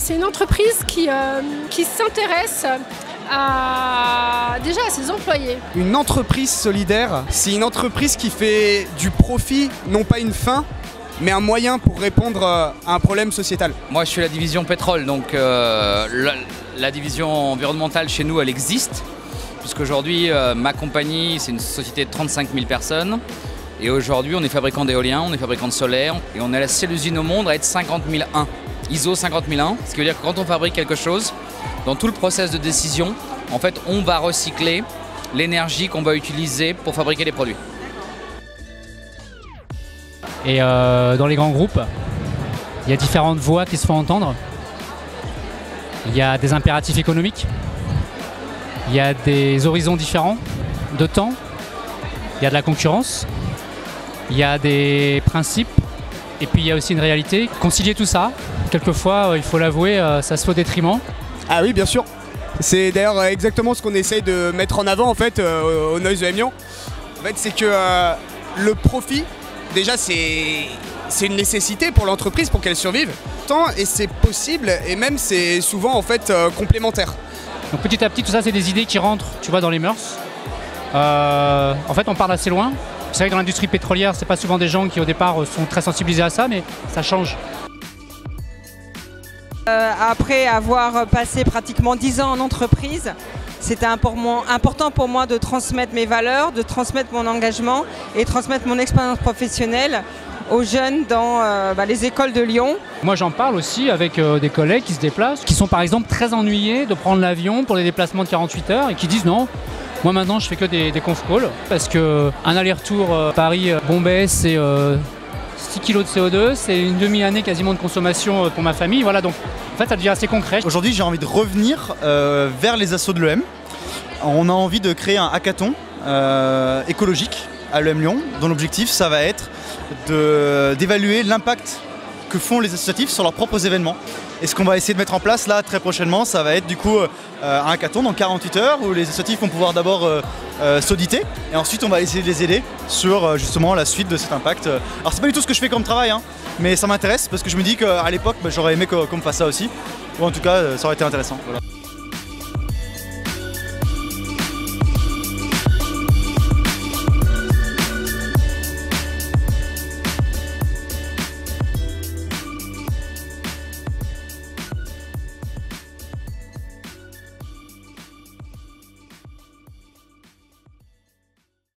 C'est une entreprise qui s'intéresse déjà à ses employés. Une entreprise solidaire, c'est une entreprise qui fait du profit, non pas une fin, mais un moyen pour répondre à un problème sociétal. Moi je suis la division pétrole, donc la division environnementale chez nous elle existe, puisqu'aujourd'hui ma compagnie c'est une société de 35 000 personnes, et aujourd'hui on est fabricant d'éolien, on est fabricant de solaire, et on est la seule usine au monde à être 50 001, ISO 50 001, ce qui veut dire que quand on fabrique quelque chose, dans tout le process de décision, en fait on va recycler l'énergie qu'on va utiliser pour fabriquer les produits. Et dans les grands groupes, il y a différentes voix qui se font entendre. Il y a des impératifs économiques, il y a des horizons différents de temps, il y a de la concurrence, il y a des principes, et puis il y a aussi une réalité. Concilier tout ça, quelquefois, il faut l'avouer, ça se fait au détriment. Ah oui, bien sûr. C'est d'ailleurs exactement ce qu'on essaye de mettre en avant en fait au Noise de Amiens. En fait, c'est que le profit, déjà c'est une nécessité pour l'entreprise pour qu'elle survive. Et c'est possible, et même c'est souvent en fait complémentaire. Donc petit à petit, tout ça c'est des idées qui rentrent, tu vois, dans les mœurs. En fait, on part d'assez loin. C'est vrai que dans l'industrie pétrolière, c'est pas souvent des gens qui au départ sont très sensibilisés à ça, mais ça change. Après avoir passé pratiquement 10 ans en entreprise, c'était important pour moi de transmettre mes valeurs, de transmettre mon engagement et transmettre mon expérience professionnelle aux jeunes dans les écoles de Lyon. Moi j'en parle aussi avec des collègues qui se déplacent, qui sont par exemple très ennuyés de prendre l'avion pour des déplacements de 48 heures et qui disent non, moi maintenant je fais que des conf calls parce qu'un aller-retour Paris-Bombay c'est 6 kg de CO2, c'est une demi-année quasiment de consommation pour ma famille. Voilà, donc en fait ça devient assez concret. Aujourd'hui j'ai envie de revenir vers les assos de l'EM. On a envie de créer un hackathon écologique à l'EM Lyon, dont l'objectif ça va être d'évaluer l'impact que font les associatifs sur leurs propres événements. Et ce qu'on va essayer de mettre en place là très prochainement, ça va être du coup un hackathon dans 48 heures où les associatifs vont pouvoir d'abord s'auditer et ensuite on va essayer de les aider sur justement la suite de cet impact. Alors c'est pas du tout ce que je fais comme travail, hein, mais ça m'intéresse parce que je me dis qu'à l'époque j'aurais aimé qu'on me fasse ça aussi, ou en tout cas ça aurait été intéressant. Voilà.